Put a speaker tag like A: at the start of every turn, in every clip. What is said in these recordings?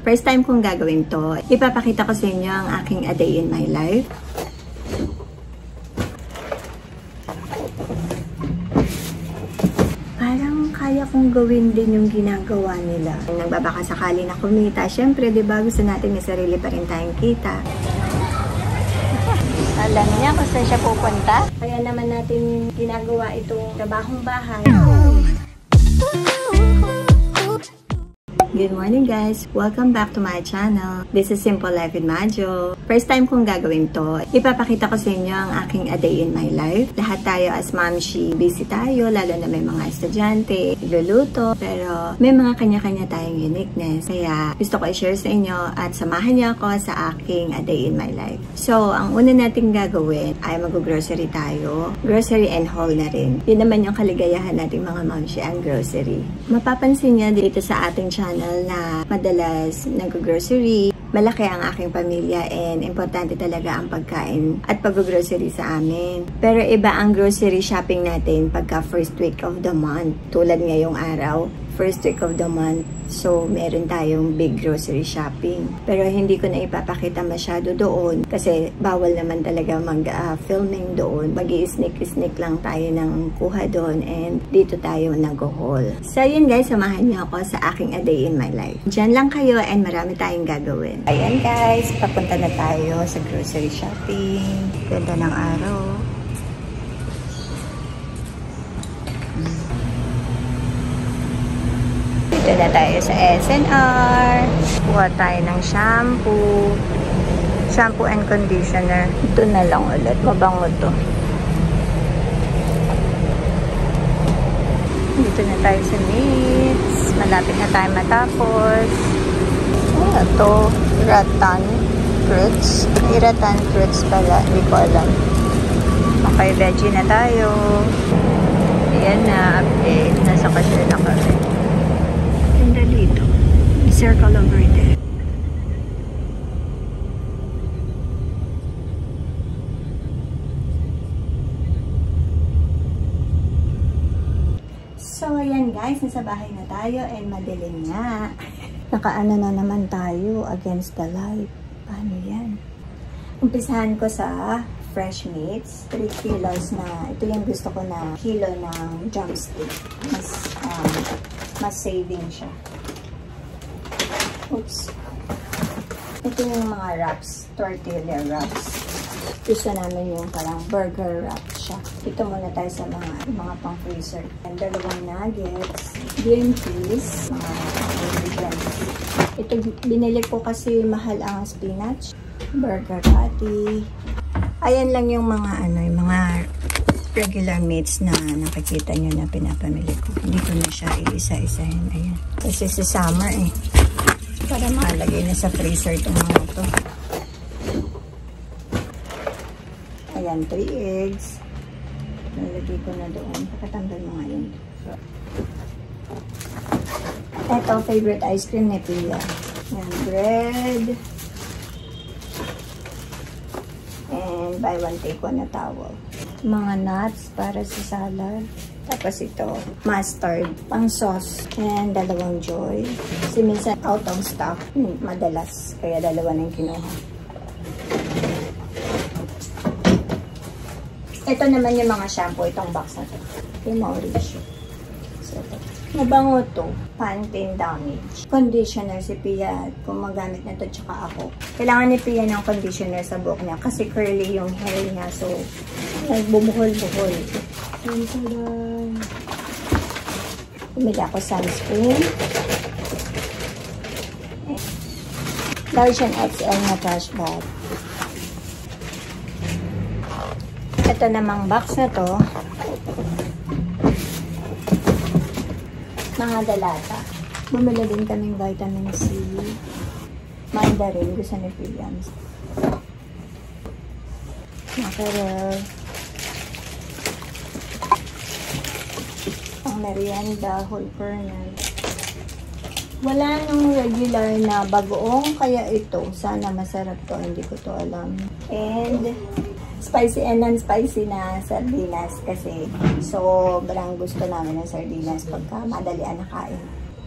A: First time kong gagawin to. Ipapakita ko sa inyo ang aking a day in my life. Parang kaya kong gawin din yung ginagawa nila. Nagbabaka sakali na kumita. Siyempre, di ba, gusto natin may sarili pa rin tayong kita. Alam niya kung saan siya pupunta. Kaya naman natin ginagawa itong trabahong bahay. Good morning guys! Welcome back to my channel. This is Simple Life with Majo. First time kong gagawin to. Ipapakita ko sa inyo ang aking a day in my life. Lahat tayo as mamshi, busy tayo, lalo na may mga estudyante, iluluto, pero may mga kanya-kanya tayong uniqueness. Kaya gusto ko i-share sa inyo at samahan niyo ako sa aking a day in my life. So, ang una nating gagawin ay mag-grocery tayo. Grocery and haul na rin. Yun naman yung kaligayahan nating mga mamshi, ang grocery. Mapapansin niyo dito sa ating channel na madalas nag-grocery. Malaki ang aking pamilya and importante talaga ang pagkain at pag-grocery sa amin. Pero iba ang grocery shopping natin pagka first week of the month. Tulad ngayong araw, first week of the month. So, meron tayong big grocery shopping. Pero hindi ko na ipapakita masyado doon kasi bawal naman talaga mag-filming doon. Mag-i-sneak lang tayo ng kuha doon and dito tayo nag-haul. So, yun guys, samahan niyo ako sa aking a day in my life. Diyan lang kayo and marami tayong gagawin. Ayan guys, papunta na tayo sa grocery shopping. Ganda ng araw. Dito na tayo sa SNR. Kuha tayo ng shampoo. Shampoo and conditioner. Ito na lang ulit. Mabango to. Dito na tayo sa Needs. Malapit na tayo matapos. Ano to? Rattan fruits. Rattan fruits pala. Hindi ko alam. Okay, veggie na tayo. Ayan na. Update. Nasa cashier na kami. Dito. Circle over there. So, ayan guys, nasa bahay na tayo and madilim nga. Nakaano na naman tayo against the light. Paano yan? Umpisahan ko sa fresh meats. 3 kilos na. Ito yung gusto ko na kilo ng drumstick. Mas saving siya. Oops. Ito yung mga wraps. Tortilla wraps. Gusto namin yung parang burger wrap siya. Ito muna tayo sa mga pang freezer. And 2 nuggets. Green peas. Mga ingredients. Ito binili ko kasi mahal ang spinach. Burger patty. Ayan lang yung mga yung mga regular meats na nakikita nyo na pinapamili ko. Hindi ko na siya iisa-isahin. Ayan. Kasi sa summer para makalagay na sa freezer itong mga ito. Ayan, 3 eggs. Nalagay ko na doon. Pakatanggal mo ngayon. Ito, favorite ice cream ni Pia. Ayan, bread. And buy one, take one na towel. Mga nuts para sa salad. Tapos ito, mustard, pang sauce. And 2 Joy. Kasi minsan out of stock. Madalas. Kaya 2 na yung kinuha. Ito naman yung mga shampoo. Itong box na ito. Yung Mauricio. So, ito. Mabango to. Pantene Damage. Conditioner si Pia. Kung magamit na ito, tsaka ako. Kailangan ni Pia ng conditioner sa buhok niya. Kasi curly yung hair niya. So, bumuhol-buhol. Bumili ako sunscreen. Large and XL na trash bag. Ito namang box na to. Mga dalata. Bumili din kaming vitamin C. Mandarin. Gusto ni Piliam. Mackerel. Merienda, whole kernel. Wala nung regular na bagoong, kaya ito. Sana masarap to, hindi ko to alam. And spicy and non-spicy na sardinas kasi sobrang gusto namin ng sardinas pagka madalian na kain.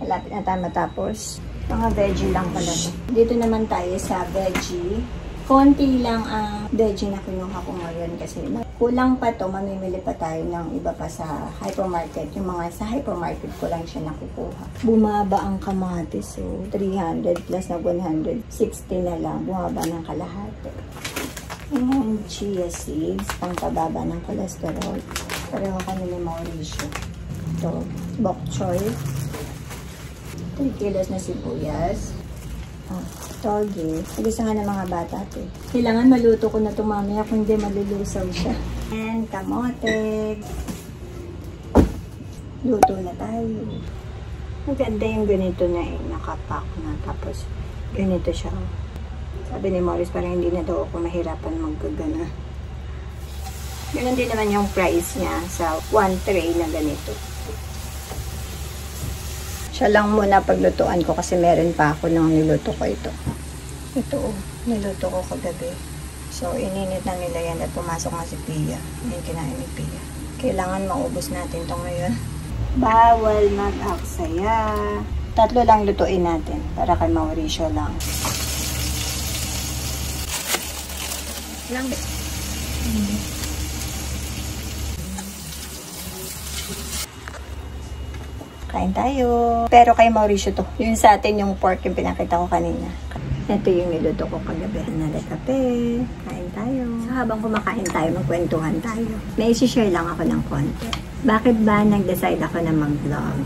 A: Malapit na tayo matapos. Mga veggie lang pala to. Dito naman tayo sa veggie. Konti lang ang veggie na kinuha ko ngayon kasi kulang pa to, mamimili pa tayo ng iba pa sa hypermarket. Yung mga sa hypermarket ko lang siya nakukuha. Bumaba ang kamatis, so 300 plus na 160 na lang. Bumaba ng kalahati. And chia seeds, pangpababa ng cholesterol. Pareho kami ni Mauricio. Ito, bok choy. 3 kilos na sibuyas. Toge. Gusto nga ng mga bata ito. Kailangan maluto ko na ito mamaya kung hindi malulusaw siya. And kamote. Luto na tayo. Maganda yung ganito na nakapack na. Tapos ganito siya. Sabi ni Morris parang hindi na daw ako mahirapan magkagana. Ganun din naman yung price niya sa 1 tray na ganito. Siya lang muna paglutuan ko kasi meron pa ako nung niluto ko ito. Ito, niluto ko kagabi. So, ininit na nila yan at pumasok na si Pia. Yan kinain ni Pia. Kailangan maubos natin ito ngayon. Bawal mag-aksaya. 3 lang lutuin natin para kay Mauricio lang. Lang. Kain tayo. Pero kay Mauricio to. Yun sa atin yung pork yung pinakita ko kanina. Ito yung niluto ko kagabi. Nalakape. Kain tayo. So habang kumakain tayo, magkwentuhan tayo. May isi-share lang ako ng konti. Bakit ba nag-decide ako na mag-vlog?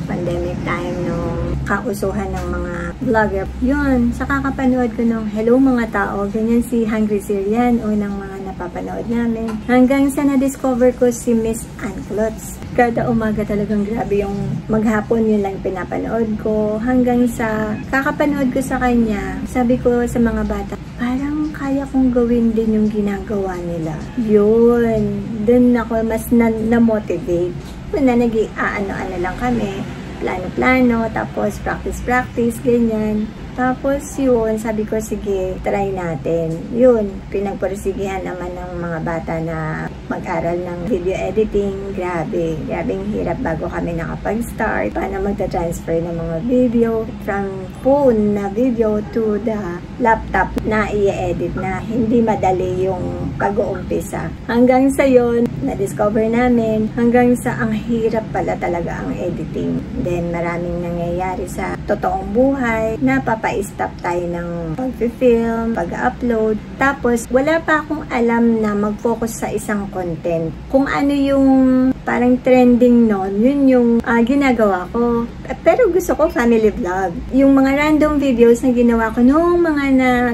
A: Pandemic time nung kausuhan ng mga vlogger. Yun, sa kakapanood ko nung hello mga tao, ganyan si Hungry Syrian o ng mga napapanood namin. Hanggang sa na-discover ko si Miss Ann Klotz. Kada umaga talagang grabe yung maghapon yun lang pinapanood ko. Hanggang sa kakapanood ko sa kanya, sabi ko sa mga bata, parang kaya kong gawin din yung ginagawa nila. Yun, dun ako mas na-motivate. Una nag-ano-ano lang kami, plano-plano, tapos practice-practice, ganyan. Tapos yun, sabi ko, sige, try natin. Yun, pinagpursigihan naman ng mga bata na mag-aral ng video editing. Grabe, grabing hirap bago kami nakapag-start. Paano magta-transfer ng mga video from phone na video to the laptop na i-edit na hindi madali yung pag-uumpisa. Hanggang sa yun, na-discover namin, hanggang sa ang hirap pala talaga ang editing. Then maraming nangyayari sa totoong buhay, napapa-stop tayo ng pag-film, pag-upload. Tapos, wala pa akong alam na mag-focus sa isang content. Kung ano yung parang trending nun, yun yung ginagawa ko. Pero gusto ko family vlog. Yung mga random videos na ginawa ko noong mga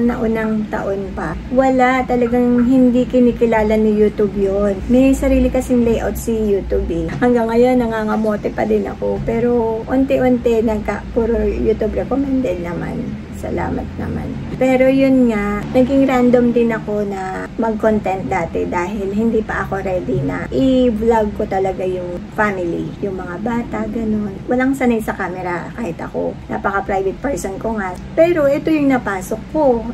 A: naunang taon pa, wala, talagang hindi kinikilala ni YouTube yun. May sarili kasing layout si YouTube eh. Hanggang ngayon, nangangamote pa din ako. Pero, unti-unti, puro YouTube recommended naman. Salamat naman. Pero yun nga, naging random din ako na mag-content dati dahil hindi pa ako ready na i-vlog ko talaga yung family, yung mga bata, ganun. Walang sanay sa camera kahit ako. Napaka-private person ko nga. Pero ito yung napasok ko.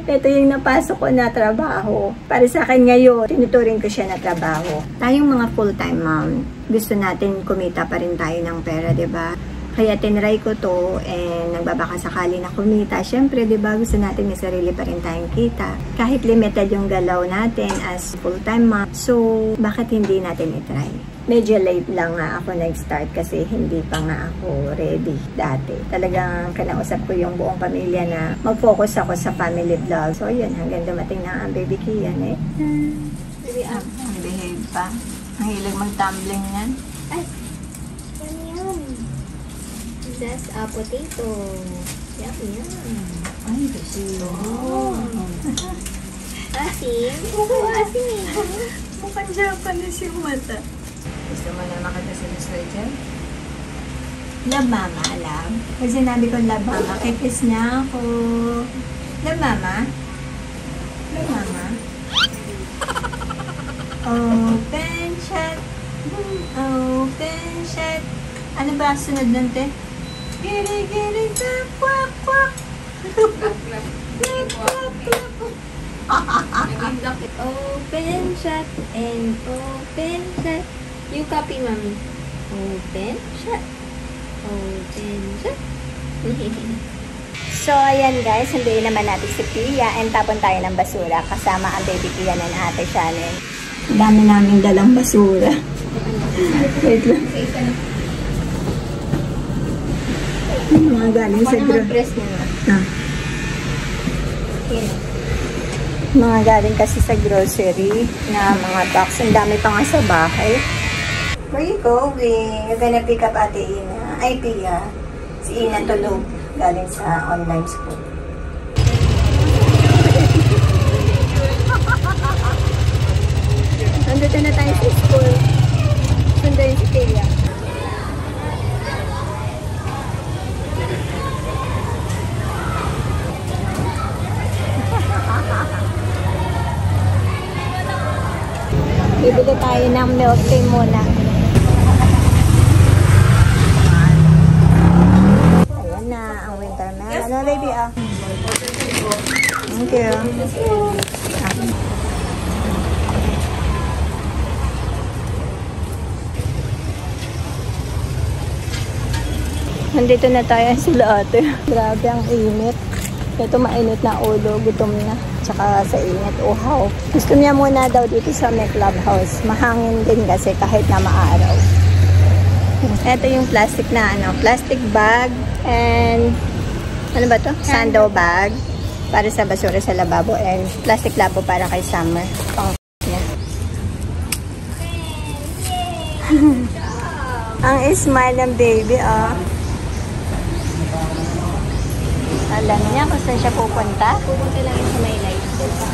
A: Ito yung napasok ko na trabaho. Para sa akin ngayon, tinuturing ko siya na trabaho. Tayong mga full-time mom, gusto natin kumita pa rin tayo ng pera, diba? Kaya tinry ko to and nagbabaka sakali na kumita. Siyempre, di ba, gusto natin may sarili pa rin tayong kita. Kahit limited yung galaw natin as full-time mom. So, bakit hindi natin itry? Medyo late lang nga ako nag-start kasi hindi pa nga ako ready dati. Talagang kinausap ko yung buong pamilya na mag-focus ako sa family vlog. So, yun, hanggang dumating na ang baby Kian eh. Baby, ang behave pa. Ang hilig mag-tumbling yan. Ay!
B: That's a potato. Yum, yum.
A: Ay, gusto.
B: Asim? Oo, asim eh.
A: Mukhang Japanese yung mata. Gusto mo na makatasalusay dyan? Love mama, love. Pag sinabi ko love mama, kikis niya ako. Love mama? Love mama? Open shut. Open shut. Ano ba sunod nun, te? Giri, giri, kwak, kwak, kwak. Kwak, kwak, kwak.
B: Open, shut, and open, shut. You copy, mommy. Open, shut. Open shop.
A: So, ayan guys, sunduin naman natin si Pia and tapon tayo ng basura kasama ang baby Pia ng ate Shannon. Ang dami namin dalang basura. Wait lang. Mga galing sa
B: press nyo.
A: Mga galing kasi sa grocery na mga box. Ang dami pa nga sa bahay. Where you going? You're gonna pick up Ate Ina. Ay, Pia. Si Ina tulog. Galing sa online school. Nandito na tayo sa school. Sunduin si Pia. Bibili tayo ng milk tea muna. Ayan na, ang winter melon. Ano, baby, Thank you. Nandito na tayo sila ate. Grabe ang init. Ito mainit na ulo, gutom na. Tsaka sa init, uhaw. Gusto niya muna daw dito sa may clubhouse. Mahangin din kasi kahit na maaraw. Ito yung plastic na plastic bag and ano ba to? Sando bag para sa basura sa lababo and plastic labo para kay Summer. Pang niya. Ang smile ng baby, Alam niya kung saan siya pupunta?
B: Pupunta lang sa may light. Sa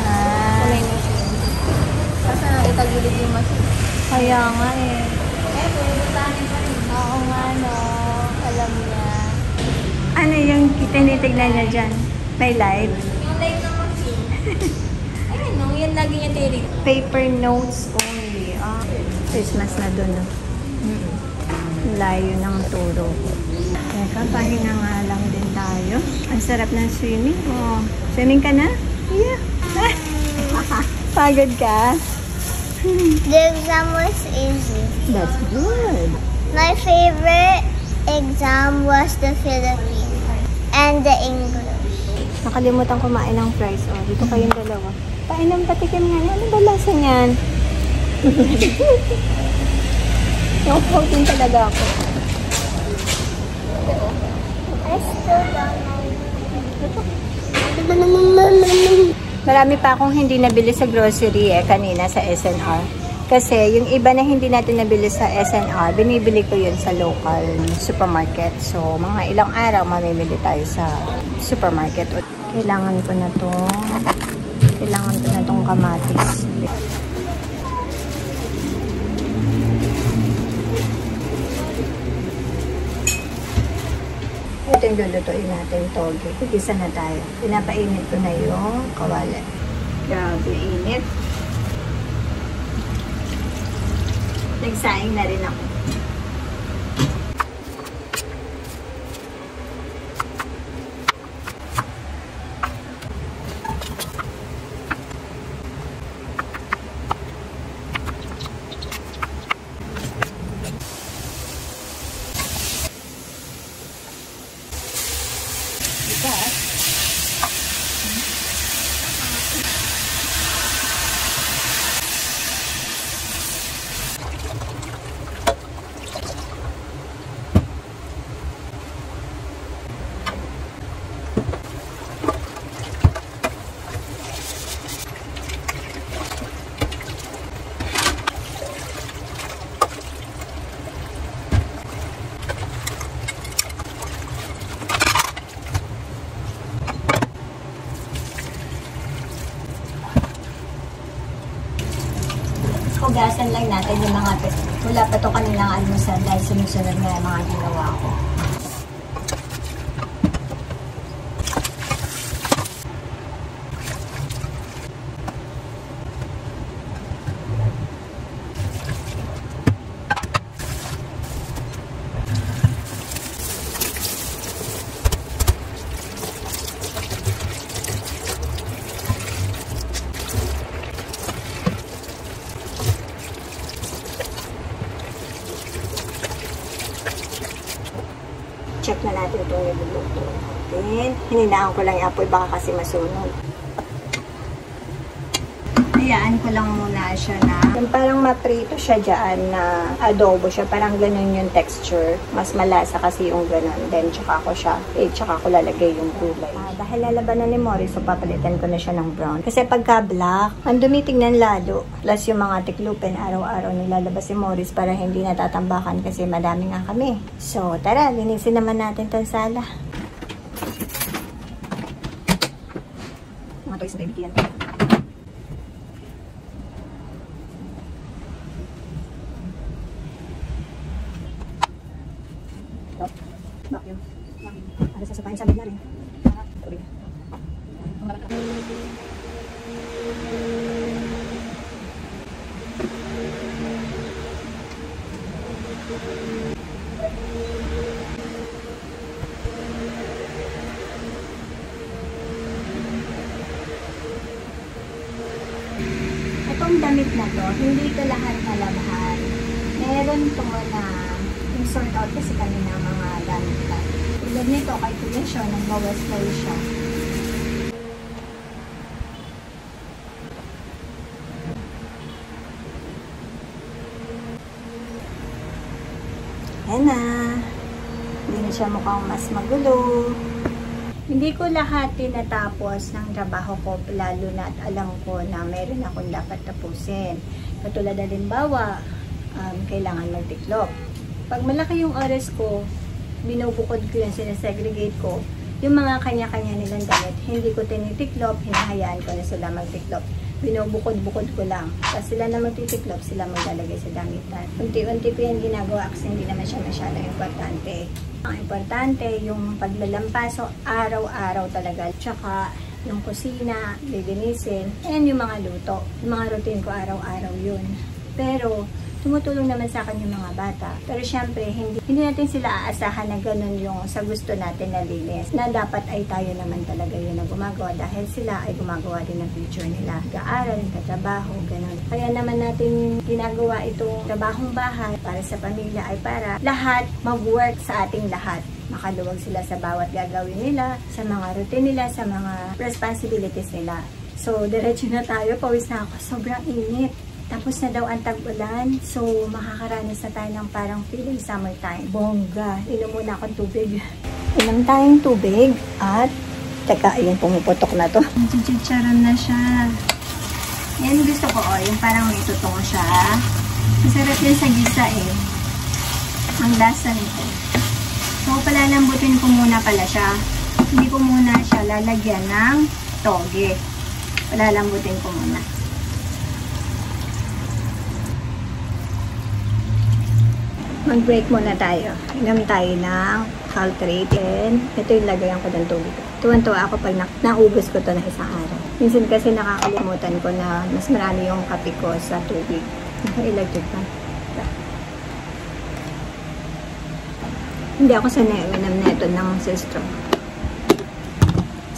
B: may machine. Kasi nakitagilid yung machine.
A: Kaya nga eh.
B: Pupuntahan pa rin.
A: Oo nga no. Alam niya. Ano yung tinitignan niya dyan? May light?
B: Yung light ng machine. Ayun no, yan lagi niya tinig.
A: Paper notes only. Christmas na dun. Layo ng turo. Teka, pahinga nga lang din tayo. Ang sarap ng swimming. Swimming ka na? Yeah. Pagod ka?
C: The exam was easy.
A: That's good.
C: My favorite exam was the Philippines and the English.
A: Nakalimutan kumain ng fries. Dito kayong dalawa. Painom, patikim nga. Ano ba lasa niyan? Yung protein talaga ako.
C: I still don't
A: Marami pa akong hindi nabili sa grocery kanina sa SNR. Kasi yung iba na hindi natin nabili sa SNR, binibili ko yun sa local supermarket. So, mga ilang araw mamimili tayo sa supermarket. Kailangan ko na tong kamatis. Ito yung lulutuin natin, toge. Igisa na tayo. Pinapainit ko na yung kawali. Grabe, init. Nagsaing na rin ako. Hugasan lang natin yung mga wala pa to kanilang almusal dahil sunod-sunod na yung mga ginawa ko. natin itong niluluto. Then, hininaan ko lang yung apoy, baka kasi masunog. Hayaan ko lang muna siya na yung parang maprito siya dyan na adobo siya. Parang ganun yung texture. Mas malasa kasi yung ganun. Then, tsaka ko lalagay yung gulay. Dahil lalabanan ni Morris, so papalitan ko na siya ng brown. Kasi pagka black, ang dumi tignan lalo. Plus yung mga tiklupin, araw-araw nilalabas si Morris para hindi natatambakan kasi madami nga kami. So, tara, linisin naman natin itong sala. Mga toys na bibigyan. Vacuum. Ada sesuatu yang sambil lari. Tubig. Itong damit na to, hindi ito lahat nalabhan. Meron ito na sort out kasi kami ng mga damit lang. Tulad nito, kay Kuya siya, nagbawas kayo siya. Ayan na. Hindi na siya mukhang mas magulo. Hindi ko lahat tinatapos ng trabaho ko, lalo na at alam ko na meron akong dapat tapusin. Katulad halimbawa, kailangan magtiklop. Pag malaki yung oras ko, binubukod ko yan, sinasegregate ko, yung mga kanya-kanya nilang damit, hindi ko tinitiklop, hinahayaan ko na sila magtiklop. Binubukod-bukod ko lang. Tapos sila na magtitiklop, sila maglalagay sa damitan. Unti-unti ko yan ginagawa kasi hindi naman siya masyadong importante. Ang importante, yung paglalampaso, araw-araw talaga. Tsaka, yung kusina, lilinisin, and yung mga luto. Yung mga routine ko, araw-araw yun. Pero, tumutulong naman sa akin yung mga bata. Pero syempre, hindi natin sila aasahan na ganun yung sa gusto natin na linis. Na dapat ay tayo naman talaga yun na gumagawa dahil sila ay gumagawa din ng future nila. Gaaral, katrabaho, ganun. Kaya naman natin ginagawa itong trabahong bahay para sa pamilya ay para lahat mag-work sa ating lahat. Makaluwag sila sa bawat gagawin nila, sa mga routine nila, sa mga responsibilities nila. So, diretso na tayo. Pawis na ako. Sobrang init. Tapos na daw ang tag-ulan, so makakaranas na tayo ng parang feeling summertime. Bongga! Inom muna akong tubig. Inom tayong tubig at teka, ayan, pumuputok na to. Chicharon na siya. Yan gusto ko, yung parang may tutong siya. Masarap yan sa gisa eh. Ang lasa nito. So palalambutin ko muna pala siya. Hindi ko muna siya lalagyan ng toge. Palalambutin ko muna. Mag-break muna tayo. Inom tayo ng Caltrate. And ito yung lagayan ko ng tubig. Tuwan-tuwa ako pag naubos ko to na isang araw. Minsan kasi nakakalimutan ko na mas marami yung kape ko sa tubig. Naka-electric pa. Hindi ako sanay uminom na ito ng sistro.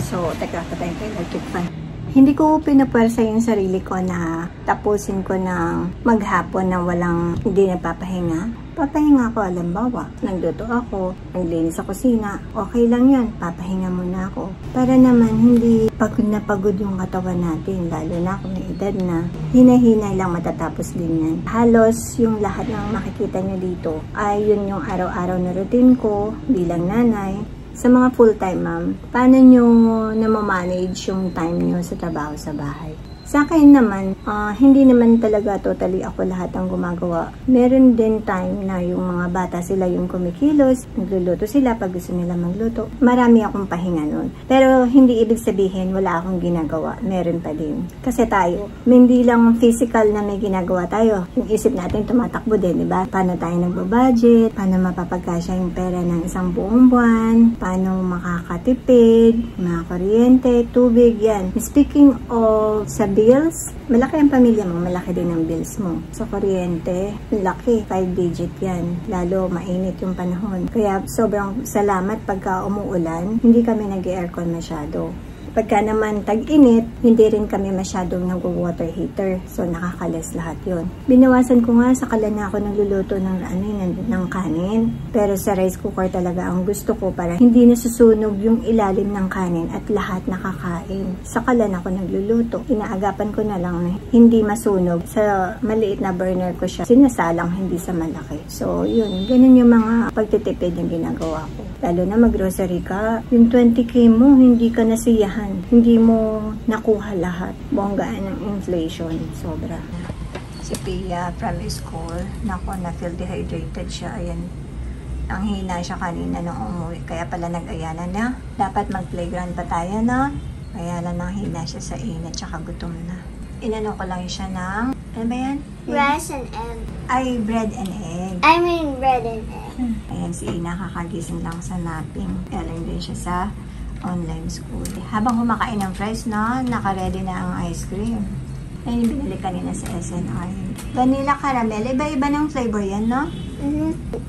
A: So, teka, patayin ko electric fan. Hindi ko pinapwersa yung sarili ko na tapusin ko ng maghapon na walang hindi napapahinga. Papahinga ako, alambawa. Nagluto ako, naglinis sa kusina. Okay lang yan, papahinga muna ako. Para naman hindi pagod na pagod yung katawan natin, lalo na kung may edad na. Hinahinay lang matatapos din yan. Halos yung lahat ng makikita nyo dito ay yun yung araw-araw na routine ko bilang nanay. Sa mga full-time ma'am, paano nyo na-manage yung time nyo sa trabaho sa bahay? Sa akin naman, hindi naman talaga totally ako lahat ang gumagawa. Meron din time na yung mga bata sila yung kumikilos, nagluluto sila pag gusto nila magluto. Marami akong pahinga nun. Pero hindi ibig sabihin wala akong ginagawa. Meron pa din. Kasi tayo, hindi lang physical na may ginagawa tayo. Yung isip natin tumatakbo din, di ba? Paano tayo nagbabudget? Paano mapapagkasya yung pera ng isang buong buwan? Paano makakatipid? Mga kuryente, tubig, yan. Speaking of sa bills, malaki ang pamilya mo, malaki din ang bills mo. Sa kuryente, laki, 5 digit yan. Lalo, mainit yung panahon. Kaya sobrang salamat pagka umuulan, hindi kami nag-aircon masyado. Pagka naman tag-init, hindi rin kami masyadong nag-water heater. So, nakakalas lahat yun. Binawasan ko nga, sakala na ako nagluluto ng kanin. Pero sa rice cooker talaga ang gusto ko para hindi nasusunog yung ilalim ng kanin at lahat nakakain. Sakala na ako nagluluto. Inaagapan ko na lang na hindi masunog. Sa maliit na burner ko siya sinasalang, hindi sa malaki. So, yun. Ganun yung mga pagtitipid yung ginagawa ko. Lalo na mag-grocery ka, yung 20K mo, hindi ka nasiyahan. Hindi mo nakuha lahat. Bonggaan ng inflation. Sobra. Si Pia from school, nako, na-feel dehydrated siya. Ayan. Ang hina siya kanina nung umuwi. Kaya pala nag-ayana na. Dapat mag-playground pa tayo na. Kaya lang nang hina siya sa init tsaka gutom na. Inano ko lang siya ng, ano ba yan?
C: Rice and egg.
A: Ay, bread and egg.
C: I mean bread and egg.
A: Ayan, si Ina kakagising lang sa napping. Galing din siya sa online school. Habang kumakain ng fries na, naka-ready na ang ice cream. Ayan yung binili kanina sa SNR. Vanilla caramel. Iba-iba ng flavor yan, no?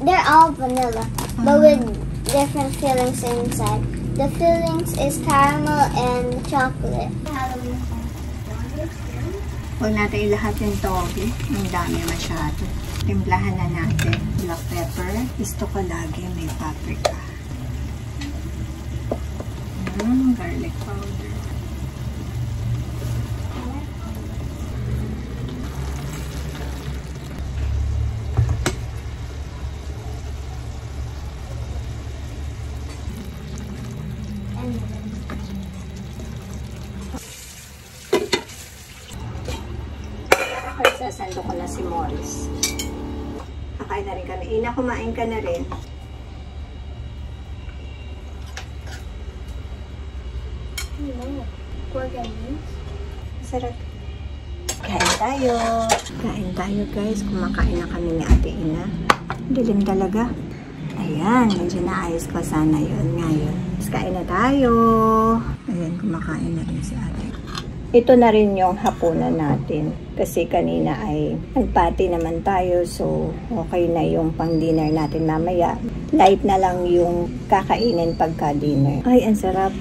C: They're all vanilla, but with different fillings inside. The fillings is caramel and chocolate.
A: Huwag natin ilahat yung toge. Ang dami masyado. Timplahan na natin. Black pepper. Gusto ko lagi may paprika. Garlic powder. Sasando ko na si Morris. Kakain na rin kami. Ina, kumain ka na rin. Sarap. Kain tayo. Kain tayo, guys. Kumakain na kami ni Ate Ina. Dilim talaga. Ayan, medyo naayos ko sana yun ngayon. Kain na tayo. Ayan, kumakain na rin si Ate. Ito na rin yung hapunan natin. Kasi kanina ay nagpati naman tayo. So, okay na yung pang-dinner natin mamaya. Light na lang yung kakainin pagka-dinner. Ay, ang sarap.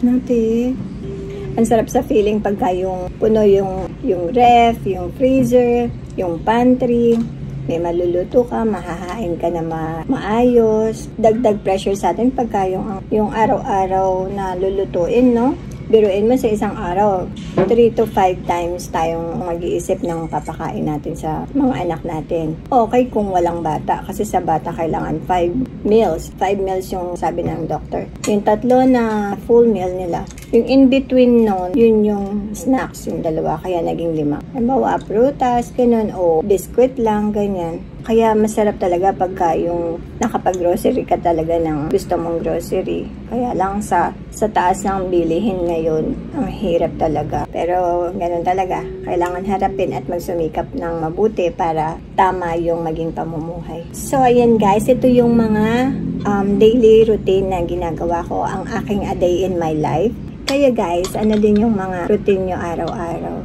A: Nati. Ang sarap sa feeling pagka yung puno yung ref, yung freezer, yung pantry. May maluluto ka, mahahain ka na maayos. Dagdag pressure sa atin pagka yung araw-araw na lulutuin, no? Biruin mo sa isang araw, 3 to 5 times tayong mag-iisip ng papakain natin sa mga anak natin. Okay kung walang bata, kasi sa bata kailangan 5 meals. 5 meals yung sabi ng doctor. Yung 3 na full meal nila. Yung in-between nun, yun yung snacks, yung 2, kaya naging 5. Halimbawa, prutas, ganun, o biscuit lang, ganyan. Kaya masarap talaga pagka yung nakapag-grocery ka talaga ng gusto mong grocery. Kaya lang sa taas ng bilihin ngayon, ang hirap talaga. Pero ganun talaga. Kailangan harapin at magsumikap ng mabuti para tama yung maging pamumuhay. So ayan guys, ito yung mga daily routine na ginagawa ko, ang aking a day in my life. Kaya guys, ano din yung mga routine nyo araw-araw.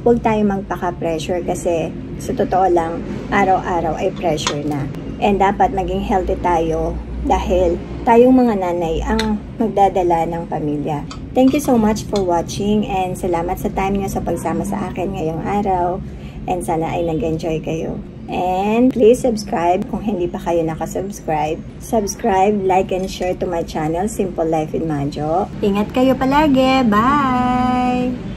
A: Huwag tayo magpaka-pressure kasi sa totoo lang, araw-araw ay pressure na. And dapat maging healthy tayo dahil tayong mga nanay ang magdadala ng pamilya. Thank you so much for watching and salamat sa time nyo sa pagsama sa akin ngayong araw. And sana ay nag-enjoy kayo. And please subscribe kung hindi pa kayo nakasubscribe. Subscribe, like, and share to my channel, Simple Life with Majo. Ingat kayo palagi. Bye!